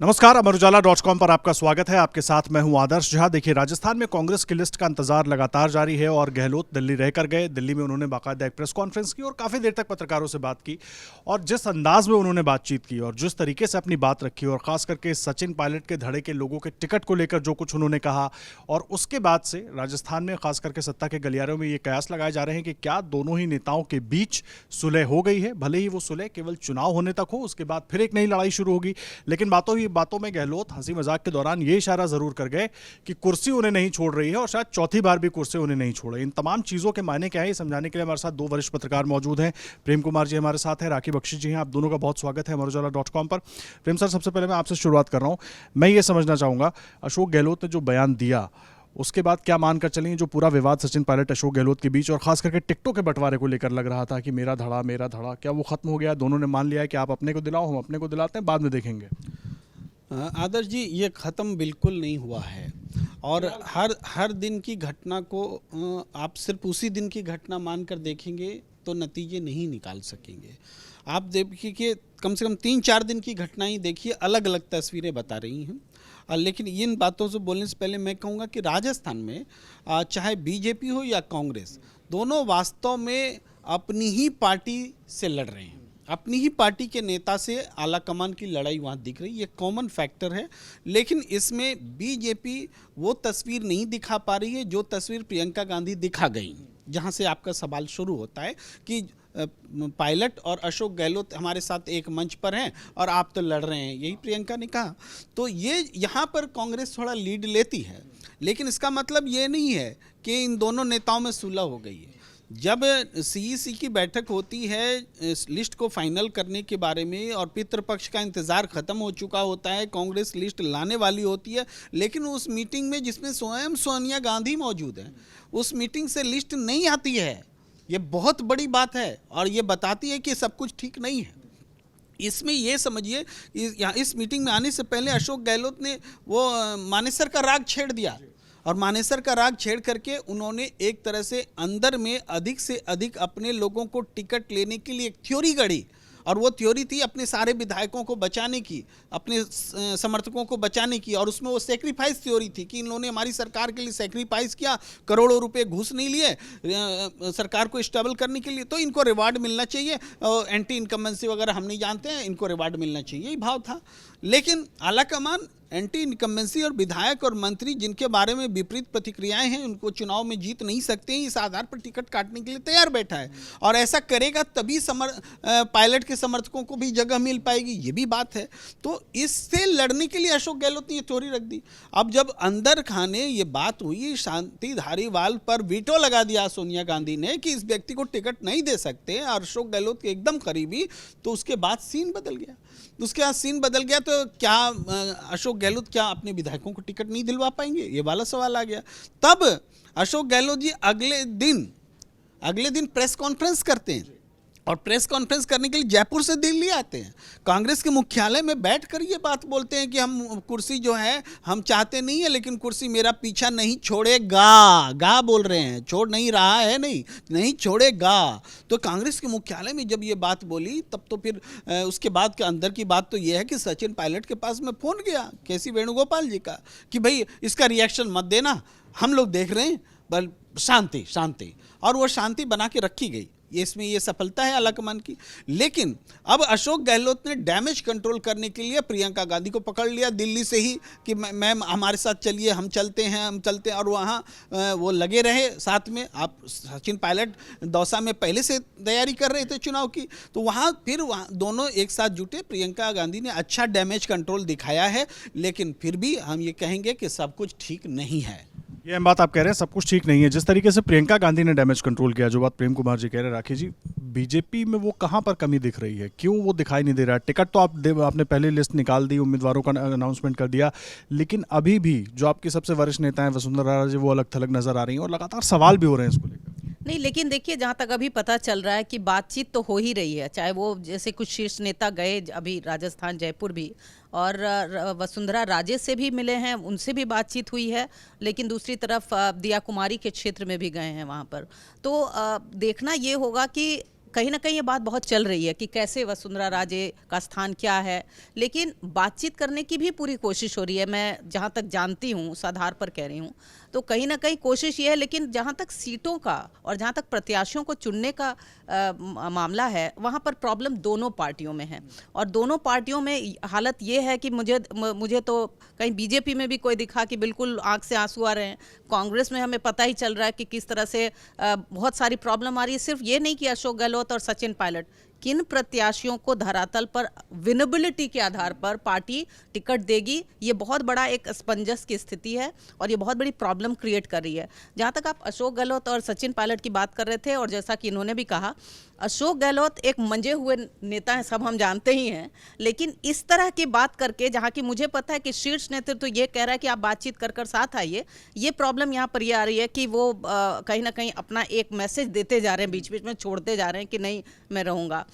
नमस्कार, अमर उजाला.com पर आपका स्वागत है। आपके साथ मैं हूं आदर्श झा। देखिए, राजस्थान में कांग्रेस की लिस्ट का इंतजार लगातार जारी है और गहलोत दिल्ली रहकर गए। दिल्ली में उन्होंने बाकायदा एक प्रेस कॉन्फ्रेंस की और काफ़ी देर तक पत्रकारों से बात की और जिस अंदाज में उन्होंने बातचीत की और जिस तरीके से अपनी बात रखी और ख़ास करके सचिन पायलट के धड़े के लोगों के टिकट को लेकर जो कुछ उन्होंने कहा और उसके बाद से राजस्थान में खास करके सत्ता के गलियारों में ये कयास लगाए जा रहे हैं कि क्या दोनों ही नेताओं के बीच सुलह हो गई है। भले ही वो सुलह केवल चुनाव होने तक हो, उसके बाद फिर एक नई लड़ाई शुरू होगी। लेकिन बातों में गहलोत हंसी मजाक के दौरान ये इशारा जरूर कर गए कि कुर्सी उन्हें नहीं छोड़ रही है और शायद चौथी बार भी कुर्सी उन्हें नहीं छोड़े। इन तमाम चीजों के मायने क्या है, ये समझाने के लिए हमारे साथ दो वरिष्ठ पत्रकार मौजूद हैं। प्रेम कुमार जी हमारे साथ हैं, राखी बख्शी जी हैं। आप दोनों का बहुत स्वागत है अमर उजाला.com पर। प्रेम सर, सबसे पहले मैं आपसे शुरुआत कर रहा हूं। मैं ये समझना चाहूंगा, अशोक गहलोत ने जो बयान दिया उसके बाद क्या मानकर चलेंगे जो पूरा विवाद सचिन पायलट अशोक गहलोत के बीच और खास करके टिकटों के बंटवारे को लेकर लग रहा था कि मेरा धड़ा, क्या वो खत्म हो गया? दोनों ने मान लिया है कि आप अपने को दिलाओ, हम अपने को दिलाते हैं, बाद में देखेंगे। आदर्श जी, ये ख़त्म बिल्कुल नहीं हुआ है और हर दिन की घटना को आप सिर्फ उसी दिन की घटना मानकर देखेंगे तो नतीजे नहीं निकाल सकेंगे। आप देखिए कि कम से कम 3-4 दिन की घटनाएं देखिए, अलग अलग तस्वीरें बता रही हैं। लेकिन इन बातों से बोलने से पहले मैं कहूँगा कि राजस्थान में चाहे बीजेपी हो या कांग्रेस, दोनों वास्तव में अपनी ही पार्टी से लड़ रहे हैं। अपनी ही पार्टी के नेता से आला कमान की लड़ाई वहाँ दिख रही है, ये कॉमन फैक्टर है। लेकिन इसमें बीजेपी वो तस्वीर नहीं दिखा पा रही है जो तस्वीर प्रियंका गांधी दिखा गई, जहाँ से आपका सवाल शुरू होता है कि पायलट और अशोक गहलोत हमारे साथ एक मंच पर हैं और आप तो लड़ रहे हैं, यही प्रियंका ने कहा। तो ये यहाँ पर कांग्रेस थोड़ा लीड लेती है, लेकिन इसका मतलब ये नहीं है कि इन दोनों नेताओं में सुलह हो गई है। जब सीईसी की बैठक होती है इस लिस्ट को फाइनल करने के बारे में और पितृपक्ष का इंतज़ार ख़त्म हो चुका होता है, कांग्रेस लिस्ट लाने वाली होती है, लेकिन उस मीटिंग में जिसमें स्वयं सोनिया गांधी मौजूद हैं, उस मीटिंग से लिस्ट नहीं आती है। ये बहुत बड़ी बात है और ये बताती है कि सब कुछ ठीक नहीं है। इसमें ये समझिए, इस मीटिंग में आने से पहले अशोक गहलोत ने वो मानेसर का राग छेड़ दिया और मानेसर का राग छेड़ करके उन्होंने एक तरह से अंदर में अधिक से अधिक अपने लोगों को टिकट लेने के लिए एक थ्योरी गढ़ी और वो थ्योरी थी अपने सारे विधायकों को बचाने की, अपने समर्थकों को बचाने की। और उसमें वो सेक्रीफाइस थ्योरी थी कि इन्होंने हमारी सरकार के लिए सेक्रीफाइस किया, करोड़ों रुपए घूस नहीं लिए सरकार को स्टेबल करने के लिए, तो इनको रिवार्ड मिलना चाहिए। एंटी इनकम्बेंसी वगैरह हम नहीं जानते हैं, इनको रिवार्ड मिलना चाहिए, यही भाव था। लेकिन आलाकमान एंटी इनकम्बेंसी और विधायक और मंत्री जिनके बारे में विपरीत प्रतिक्रियाएं हैं, उनको चुनाव में जीत नहीं सकते हैं, इस आधार पर टिकट काटने के लिए तैयार बैठा है और ऐसा करेगा तभी पायलट के समर्थकों को भी जगह मिल पाएगी, ये भी बात है। तो इससे लड़ने के लिए अशोक गहलोत ने ये थ्योरी रख दी। अब जब अंदर खाने ये बात हुई, शांति धारीवाल पर वीटो लगा दिया सोनिया गांधी ने कि इस व्यक्ति को टिकट नहीं दे सकते और अशोक गहलोत के एकदम करीबी, तो उसके बाद सीन बदल गया। तो क्या अशोक गहलोत क्या अपने विधायकों को टिकट नहीं दिलवा पाएंगे, ये वाला सवाल आ गया। तब अशोक गहलोत जी अगले दिन प्रेस कॉन्फ्रेंस करते हैं और प्रेस कॉन्फ्रेंस करने के लिए जयपुर से दिल्ली आते हैं, कांग्रेस के मुख्यालय में बैठकर ये बात बोलते हैं कि हम कुर्सी जो है हम चाहते नहीं है, लेकिन कुर्सी मेरा पीछा नहीं छोड़ेगा। गा बोल रहे हैं, छोड़ नहीं रहा है, नहीं छोड़ेगा। तो कांग्रेस के मुख्यालय में जब ये बात बोली, तब तो फिर उसके बाद के अंदर की बात तो ये है कि सचिन पायलट के पास में फ़ोन गया केसी वेणुगोपाल जी का कि भाई इसका रिएक्शन मत देना, हम लोग देख रहे हैं, बल शांति, और वो शांति बना के रखी गई। इसमें ये सफलता है आलाकमान की। लेकिन अब अशोक गहलोत ने डैमेज कंट्रोल करने के लिए प्रियंका गांधी को पकड़ लिया दिल्ली से ही कि मैम हमारे साथ चलिए, हम चलते हैं और वहाँ वो लगे रहे साथ में। आप सचिन पायलट दौसा में पहले से तैयारी कर रहे थे चुनाव की, तो वहाँ दोनों एक साथ जुटे। प्रियंका गांधी ने अच्छा डैमेज कंट्रोल दिखाया है, लेकिन फिर भी हम ये कहेंगे कि सब कुछ ठीक नहीं है। ये बात आप कह रहे हैं सब कुछ ठीक नहीं है, जिस तरीके से प्रियंका गांधी ने डैमेज कंट्रोल किया, जो बात प्रेम कुमार जी कह रहे हैं, राखी जी, बीजेपी में वो कहां पर कमी दिख रही है? क्यों वो दिखाई नहीं दे रहा है? टिकट तो आपने पहले लिस्ट निकाल दी, उम्मीदवारों का अनाउंसमेंट कर दिया, लेकिन अभी भी जो आपकी सबसे वरिष्ठ नेता हैं वसुंधरा राजे, वो अलग थलग नजर आ रही हैं और लगातार सवाल भी हो रहे हैं इसको लेकर। नहीं, लेकिन देखिए, जहाँ तक अभी पता चल रहा है कि बातचीत तो हो ही रही है, चाहे वो जैसे कुछ शीर्ष नेता गए अभी राजस्थान जयपुर भी, और वसुंधरा राजे से भी मिले हैं, उनसे भी बातचीत हुई है, लेकिन दूसरी तरफ दिया कुमारी के क्षेत्र में भी गए हैं वहाँ पर। तो देखना ये होगा कि कहीं ना कहीं ये बात बहुत चल रही है कि कैसे वसुंधरा राजे का स्थान क्या है, लेकिन बातचीत करने की भी पूरी कोशिश हो रही है। मैं जहाँ तक जानती हूँ, उस आधार पर कह रही हूँ, तो कहीं ना कहीं कोशिश ये है। लेकिन जहाँ तक सीटों का और जहाँ तक प्रत्याशियों को चुनने का मामला है, वहाँ पर प्रॉब्लम दोनों पार्टियों में है। और दोनों पार्टियों में हालत ये है कि मुझे तो कहीं बीजेपी में भी कोई दिखा कि बिल्कुल आंख से आंसू आ रहे हैं, कांग्रेस में हमें पता ही चल रहा है कि किस तरह से बहुत सारी प्रॉब्लम आ रही है। सिर्फ ये नहीं कि अशोक गहलोत और सचिन पायलट, किन प्रत्याशियों को धरातल पर विनेबिलिटी के आधार पर पार्टी टिकट देगी, ये बहुत बड़ा एक असमंजस की स्थिति है और ये बहुत बड़ी प्रॉब्लम क्रिएट कर रही है। जहाँ तक आप अशोक गहलोत और सचिन पायलट की बात कर रहे थे, और जैसा कि इन्होंने भी कहा, अशोक गहलोत एक मंजे हुए नेता हैं, सब हम जानते ही हैं, लेकिन इस तरह की बात करके, जहाँ की मुझे पता है कि शीर्ष नेतृत्व तो ये कह रहा है कि आप बातचीत कर साथ आइए, ये प्रॉब्लम यहाँ पर ये आ रही है कि वो कहीं ना कहीं अपना एक मैसेज देते जा रहे हैं, बीच बीच में छोड़ते जा रहे हैं कि नहीं मैं रहूँगा।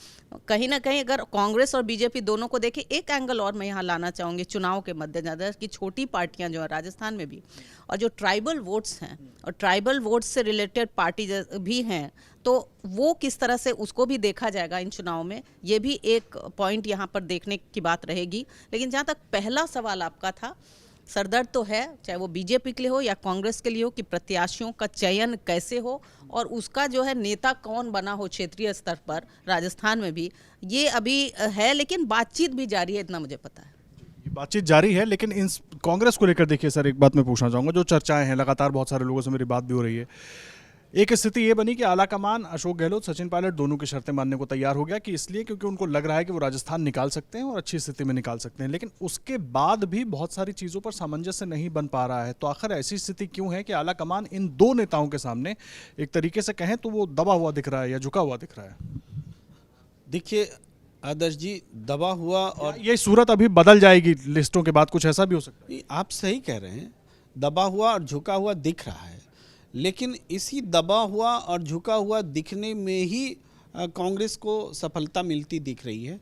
कहीं ना कहीं अगर कांग्रेस और बीजेपी दोनों को देखें, एक एंगल और मैं यहाँ लाना चाहूँगी चुनाव के मद्देनजर कि छोटी पार्टियाँ जो है राजस्थान में भी, और जो ट्राइबल वोट्स हैं और ट्राइबल वोट्स से रिलेटेड पार्टी भी हैं, तो वो किस तरह से उसको भी देखा जाएगा इन चुनाव में, ये भी एक पॉइंट यहाँ पर देखने की बात रहेगी। लेकिन जहाँ तक पहला सवाल आपका था, सरदर्द तो है, चाहे वो बीजेपी के लिए हो या कांग्रेस के लिए हो, कि प्रत्याशियों का चयन कैसे हो और उसका जो है नेता कौन बना हो क्षेत्रीय स्तर पर राजस्थान में भी, ये अभी है। लेकिन बातचीत भी जारी है, इतना मुझे पता है। ये बातचीत जारी है, लेकिन इन कांग्रेस को लेकर देखिए सर, एक बात मैं पूछना चाहूँगा, जो चर्चाएं हैं लगातार, बहुत सारे लोगों से मेरी बात भी हो रही है, एक स्थिति ये बनी कि आलाकमान अशोक गहलोत, सचिन पायलट दोनों की शर्तें मानने को तैयार हो गया, कि इसलिए क्योंकि उनको लग रहा है कि वो राजस्थान निकाल सकते हैं और अच्छी स्थिति में निकाल सकते हैं। लेकिन उसके बाद भी बहुत सारी चीज़ों पर सामंजस्य नहीं बन पा रहा है। तो आखिर ऐसी स्थिति क्यों है कि आलाकमान इन दो नेताओं के सामने एक तरीके से कहें तो वो दबा हुआ दिख रहा है या झुका हुआ दिख रहा है? देखिए आदर्श जी, दबा हुआ और ये सूरत अभी बदल जाएगी लिस्टों के बाद, कुछ ऐसा भी हो सकता है? आप सही कह रहे हैं, दबा हुआ और झुका हुआ दिख रहा है, लेकिन इसी दबा हुआ और झुका हुआ दिखने में ही कांग्रेस को सफलता मिलती दिख रही है।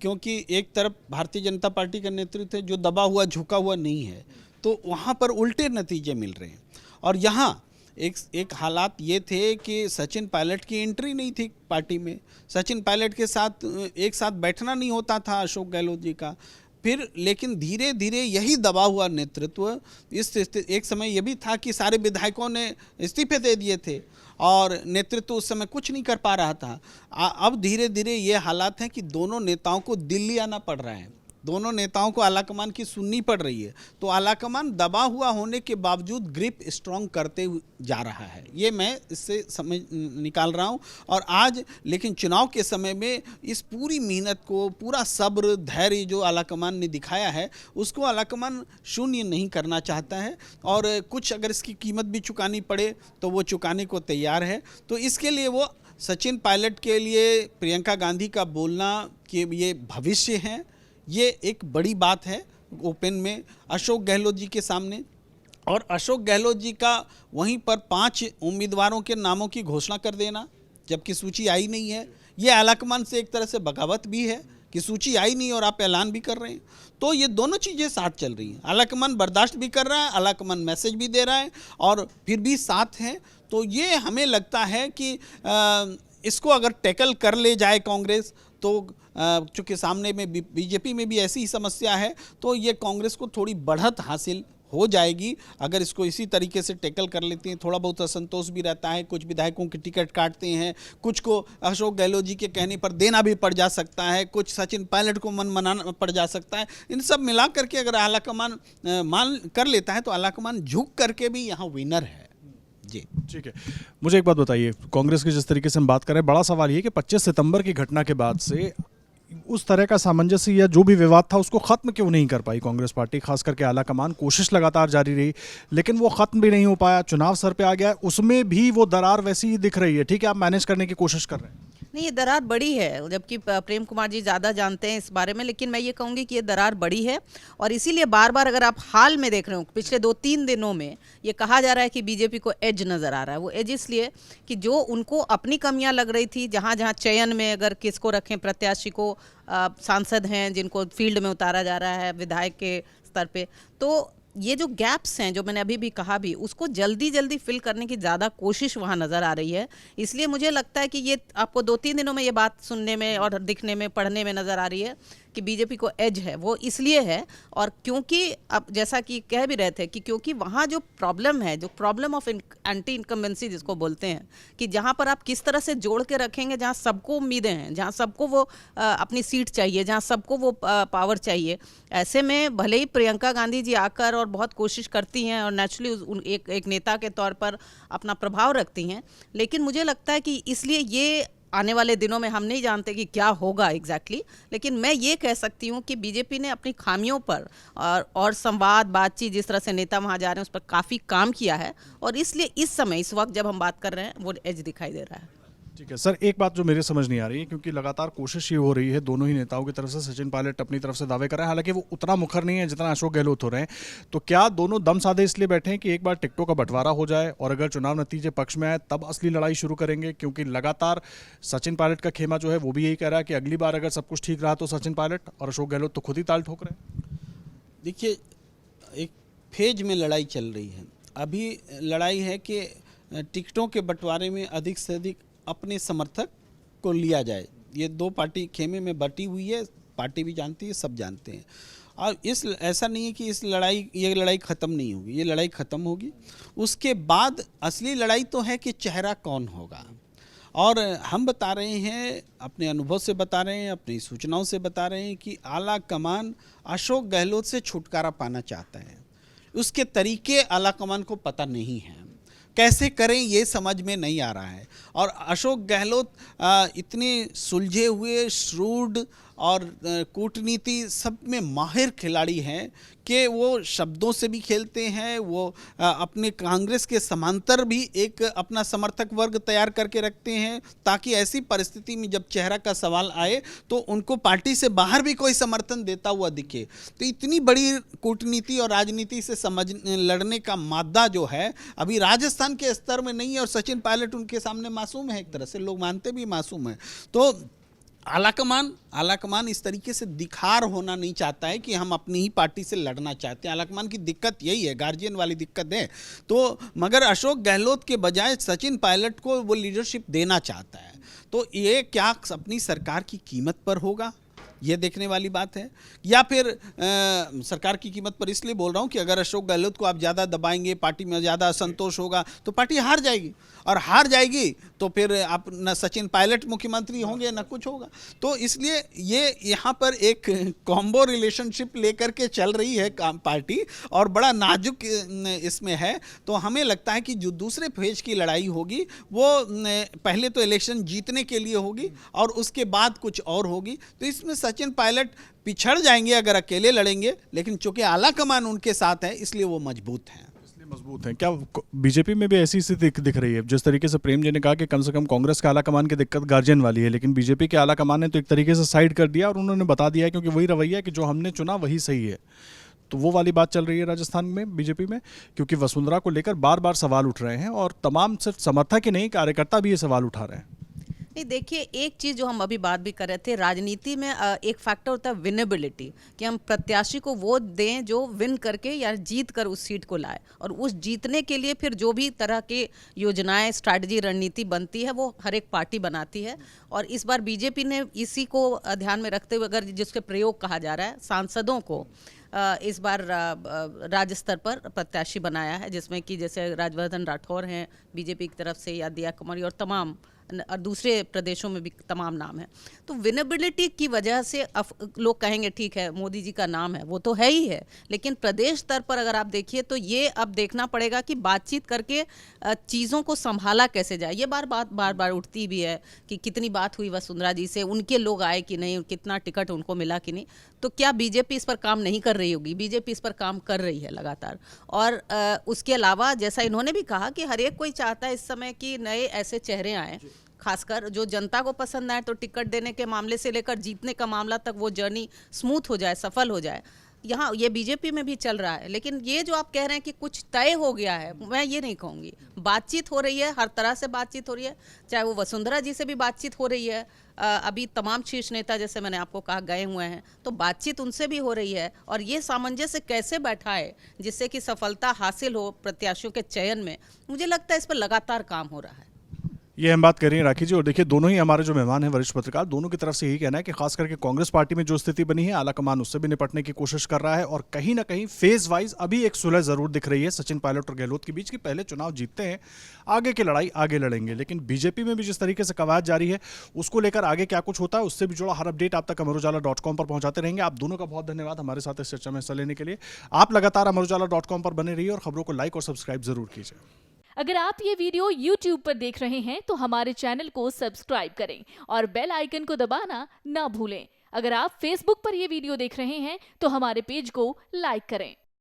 क्योंकि एक तरफ भारतीय जनता पार्टी का नेतृत्व है जो दबा हुआ झुका हुआ नहीं है, तो वहाँ पर उल्टे नतीजे मिल रहे हैं। और यहाँ एक हालात ये थे कि सचिन पायलट की एंट्री नहीं थी पार्टी में, सचिन पायलट के साथ एक साथ बैठना नहीं होता था अशोक गहलोत जी का। फिर लेकिन धीरे धीरे यही दबा हुआ नेतृत्व, एक समय ये भी था कि सारे विधायकों ने इस्तीफे दे दिए थे और नेतृत्व उस समय कुछ नहीं कर पा रहा था। अब धीरे धीरे ये हालात हैं कि दोनों नेताओं को दिल्ली आना पड़ रहा है, दोनों नेताओं को आलाकमान की सुननी पड़ रही है। तो आलाकमान दबा हुआ होने के बावजूद ग्रिप स्ट्रॉन्ग करते जा रहा है, ये मैं इससे समझ निकाल रहा हूँ। और आज लेकिन चुनाव के समय में इस पूरी मेहनत को, पूरा सब्र धैर्य जो आलाकमान ने दिखाया है, उसको आलाकमान शून्य नहीं करना चाहता है, और कुछ अगर इसकी कीमत भी चुकानी पड़े तो वो चुकाने को तैयार है। तो इसके लिए वो सचिन पायलट के लिए प्रियंका गांधी का बोलना कि ये भविष्य है, ये एक बड़ी बात है ओपन में अशोक गहलोत जी के सामने। और अशोक गहलोत जी का वहीं पर 5 उम्मीदवारों के नामों की घोषणा कर देना, जबकि सूची आई नहीं है, ये आलाकमान से एक तरह से बगावत भी है कि सूची आई नहीं और आप ऐलान भी कर रहे हैं। तो ये दोनों चीज़ें साथ चल रही हैं, आलाकमान बर्दाश्त भी कर रहा है, आलाकमान मैसेज भी दे रहा है और फिर भी साथ हैं। तो ये हमें लगता है कि इसको अगर टैकल कर ले जाए कांग्रेस, तो चूँकि सामने में बीजेपी में भी ऐसी ही समस्या है, तो ये कांग्रेस को थोड़ी बढ़त हासिल हो जाएगी अगर इसको इसी तरीके से टैकल कर लेते हैं। थोड़ा बहुत असंतोष भी रहता है, कुछ विधायकों की टिकट काटते हैं, कुछ को अशोक गहलोत जी के कहने पर देना भी पड़ जा सकता है, कुछ सचिन पायलट को मन मनाना पड़ जा सकता है। इन सब मिला करके अगर आलाकमान मान कर लेता है तो आलाकमान झुक करके भी यहाँ विनर है। जी ठीक है, मुझे एक बात बताइए, कांग्रेस की जिस तरीके से हम बात कर रहे हैं, बड़ा सवाल ये कि 25 सितंबर की घटना के बाद से उस तरह का सामंजस्य या जो भी विवाद था उसको खत्म क्यों नहीं कर पाई कांग्रेस पार्टी, खास करके आलाकमान? कोशिश लगातार जारी रही लेकिन वो खत्म भी नहीं हो पाया, चुनाव सर पे आ गया, उसमें भी वो दरार वैसी ही दिख रही है। ठीक है, आप मैनेज करने की कोशिश कर रहे हैं। नहीं, ये दरार बड़ी है, जबकि प्रेम कुमार जी ज़्यादा जानते हैं इस बारे में, लेकिन मैं ये कहूँगी कि ये दरार बड़ी है। और इसीलिए बार बार अगर आप हाल में देख रहे हो, पिछले 2-3 दिनों में ये कहा जा रहा है कि बीजेपी को एज नज़र आ रहा है। वो एज इसलिए कि जो उनको अपनी कमियां लग रही थी, जहाँ जहाँ चयन में अगर किसको रखें, प्रत्याशी को सांसद हैं जिनको फील्ड में उतारा जा रहा है विधायक के स्तर पे, तो ये जो गैप्स हैं जो मैंने अभी भी कहा भी, उसको जल्दी जल्दी फिल करने की ज़्यादा कोशिश वहाँ नज़र आ रही है। इसलिए मुझे लगता है कि ये आपको 2-3 दिनों में ये बात सुनने में और दिखने में, पढ़ने में नज़र आ रही है कि बीजेपी को एज है। वो इसलिए है, और क्योंकि अब जैसा कि कह भी रहे थे कि क्योंकि वहाँ जो प्रॉब्लम है, जो प्रॉब्लम ऑफ एंटी इनकम्बेंसी जिसको बोलते हैं, कि जहाँ पर आप किस तरह से जोड़ के रखेंगे, जहाँ सबको उम्मीदें हैं, जहाँ सबको वो अपनी सीट चाहिए, जहाँ सबको वो पावर चाहिए। ऐसे में भले ही प्रियंका गांधी जी आकर और बहुत कोशिश करती हैं और नेचुरली एक नेता के तौर पर अपना प्रभाव रखती हैं, लेकिन मुझे लगता है कि इसलिए ये आने वाले दिनों में हम नहीं जानते कि क्या होगा एग्जैक्टली, लेकिन मैं ये कह सकती हूँ कि बीजेपी ने अपनी खामियों पर और संवाद, बातचीत, जिस तरह से नेता वहाँ जा रहे हैं, उस पर काफ़ी काम किया है, और इसलिए इस समय, इस वक्त जब हम बात कर रहे हैं, वो एज दिखाई दे रहा है। ठीक है सर, एक बात जो मेरे समझ नहीं आ रही है, क्योंकि लगातार कोशिश ये हो रही है दोनों ही नेताओं की तरफ से, सचिन पायलट अपनी तरफ से दावे कर रहे हैं, हालांकि वो उतना मुखर नहीं है जितना अशोक गहलोत हो रहे हैं, तो क्या दोनों दम साधे इसलिए बैठे हैं कि एक बार टिकटों का बंटवारा हो जाए और अगर चुनाव नतीजे पक्ष में आए तब असली लड़ाई शुरू करेंगे? क्योंकि लगातार सचिन पायलट का खेमा जो है वो भी यही कह रहा है कि अगली बार अगर सब कुछ ठीक रहा तो सचिन पायलट, और अशोक गहलोत तो खुद ही ताल ठोक रहे हैं। देखिए, एक फेज में लड़ाई चल रही है। अभी लड़ाई है कि टिकटों के बंटवारे में अधिक से अधिक अपने समर्थक को लिया जाए। ये दो पार्टी खेमे में बटी हुई है, पार्टी भी जानती है, सब जानते हैं। और ऐसा नहीं है कि ये लड़ाई ख़त्म नहीं होगी, ये लड़ाई ख़त्म होगी। उसके बाद असली लड़ाई तो है कि चेहरा कौन होगा, और हम बता रहे हैं, अपने अनुभव से बता रहे हैं, अपनी सूचनाओं से बता रहे हैं कि आला कमान अशोक गहलोत से छुटकारा पाना चाहता है। उसके तरीके आला कमान को पता नहीं है, कैसे करें ये समझ में नहीं आ रहा है। और अशोक गहलोत इतने सुलझे हुए, श्रूड और कूटनीति सब में माहिर खिलाड़ी हैं कि वो शब्दों से भी खेलते हैं। वो अपने कांग्रेस के समांतर भी एक अपना समर्थक वर्ग तैयार करके रखते हैं, ताकि ऐसी परिस्थिति में जब चेहरा का सवाल आए तो उनको पार्टी से बाहर भी कोई समर्थन देता हुआ दिखे। तो इतनी बड़ी कूटनीति और राजनीति से लड़ने का मादा जो है अभी राजस्थान के स्तर में नहीं है, और सचिन पायलट उनके सामने मासूम है, एक तरह से लोग मानते भी मासूम है। तो आलाकमान इस तरीके से दिखार होना नहीं चाहता है कि हम अपनी ही पार्टी से लड़ना चाहते हैं। आलाकमान की दिक्कत यही है, गार्जियन वाली दिक्कत है। तो मगर अशोक गहलोत के बजाय सचिन पायलट को वो लीडरशिप देना चाहता है। तो ये क्या अपनी सरकार की कीमत पर होगा, ये देखने वाली बात है। या फिर सरकार की कीमत पर इसलिए बोल रहा हूँ कि अगर अशोक गहलोत को आप ज़्यादा दबाएंगे, पार्टी में ज़्यादा असंतोष होगा तो पार्टी हार जाएगी, और हार जाएगी तो फिर आप न सचिन पायलट मुख्यमंत्री होंगे न कुछ होगा। तो इसलिए ये यहाँ पर एक कॉम्बो रिलेशनशिप लेकर के चल रही है पार्टी, और बड़ा नाजुक इसमें है। तो हमें लगता है कि जो दूसरे फेज की लड़ाई होगी वो पहले तो इलेक्शन जीतने के लिए होगी और उसके बाद कुछ और होगी। तो इसमें सचिन पायलट पिछड़ जाएंगे अगर अकेले लड़ेंगे, लेकिन चूंकि आला कमान उनके साथ है इसलिए वो मजबूत हैं। मजबूत हैं। क्या बीजेपी में भी ऐसी स्थिति दिख रही है? जिस तरीके से प्रेम जी ने कहा कि कम से कम कांग्रेस के आला कमान की दिक्कत गार्जियन वाली है, लेकिन बीजेपी के आला कमान ने तो एक तरीके से साइड कर दिया और उन्होंने बता दिया है, क्योंकि वही रवैया कि जो हमने चुना वही सही है। तो वो वाली बात चल रही है राजस्थान में बीजेपी में, क्योंकि वसुंधरा को लेकर बार बार सवाल उठ रहे हैं और तमाम सिर्फ समर्थक ही नहीं, कार्यकर्ता भी ये सवाल उठा रहे हैं। नहीं, देखिए, एक चीज़ जो हम अभी बात भी कर रहे थे, राजनीति में एक फैक्टर होता है विनेबिलिटी, कि हम प्रत्याशी को वोट दें जो विन करके या जीत कर उस सीट को लाए, और उस जीतने के लिए फिर जो भी तरह के योजनाएं, स्ट्रैटेजी, रणनीति बनती है वो हर एक पार्टी बनाती है। और इस बार बीजेपी ने इसी को ध्यान में रखते हुए, अगर जिसके प्रयोग कहा जा रहा है, सांसदों को इस बार राज्य स्तर पर प्रत्याशी बनाया है, जिसमें कि जैसे राजवर्धन राठौर हैं बीजेपी की तरफ से, या दिया कुमारी, और तमाम और दूसरे प्रदेशों में भी तमाम नाम है। तो विनेबिलिटी की वजह से लोग कहेंगे ठीक है मोदी जी का नाम है, वो तो है ही है, लेकिन प्रदेश स्तर पर अगर आप देखिए तो ये अब देखना पड़ेगा कि बातचीत करके चीज़ों को संभाला कैसे जाए। ये बार बार उठती भी है कि कितनी बात हुई वसुंधरा जी से, उनके लोग आए कि नहीं, कितना टिकट उनको मिला कि नहीं। तो क्या बीजेपी इस पर काम नहीं कर रही होगी? बीजेपी इस पर काम कर रही है लगातार। और उसके अलावा जैसा इन्होंने भी कहा कि हर एक कोई चाहता है इस समय कि नए ऐसे चेहरे आए, खासकर जो जनता को पसंद आए, तो टिकट देने के मामले से लेकर जीतने का मामला तक वो जर्नी स्मूथ हो जाए, सफल हो जाए। यहाँ ये बीजेपी में भी चल रहा है, लेकिन ये जो आप कह रहे हैं कि कुछ तय हो गया है, मैं ये नहीं कहूँगी। बातचीत हो रही है, हर तरह से बातचीत हो रही है, चाहे वो वसुंधरा जी से भी बातचीत हो रही है, अभी तमाम शीर्ष नेता जैसे मैंने आपको कहा गए हुए हैं, तो बातचीत उनसे भी हो रही है। और ये सामंजस्य कैसे बैठा है जिससे कि सफलता हासिल हो प्रत्याशियों के चयन में, मुझे लगता है इस पर लगातार काम हो रहा है। ये हम बात कर रहे हैं राखी जी, और देखिए दोनों ही हमारे जो मेहमान हैं वरिष्ठ पत्रकार, दोनों की तरफ से यही कहना है कि खास करके कांग्रेस पार्टी में जो स्थिति बनी है, आला कमान उससे भी निपटने की कोशिश कर रहा है, और कहीं ना कहीं फेज वाइज अभी एक सुलह जरूर दिख रही है सचिन पायलट और गहलोत के बीच की। पहले चुनाव जीतते हैं, आगे की लड़ाई आगे लड़ेंगे। लेकिन बीजेपी में भी जिस तरीके से कवायद जारी है, उसको लेकर आगे क्या कुछ होता है, उससे भी जुड़ा हर अपडेट आप तक अमरुजाला.com पर पहुंचाते रहेंगे। आप दोनों का बहुत धन्यवाद हमारे साथ इस चर्चा में हिस्सा लेने के लिए। आप लगातार अमरुजाला.com पर बने रहिए और खबरों को लाइक और सब्सक्राइब जरूर कीजिए। अगर आप ये वीडियो YouTube पर देख रहे हैं तो हमारे चैनल को सब्सक्राइब करें और बेल आइकन को दबाना ना भूलें। अगर आप Facebook पर ये वीडियो देख रहे हैं तो हमारे पेज को लाइक करें।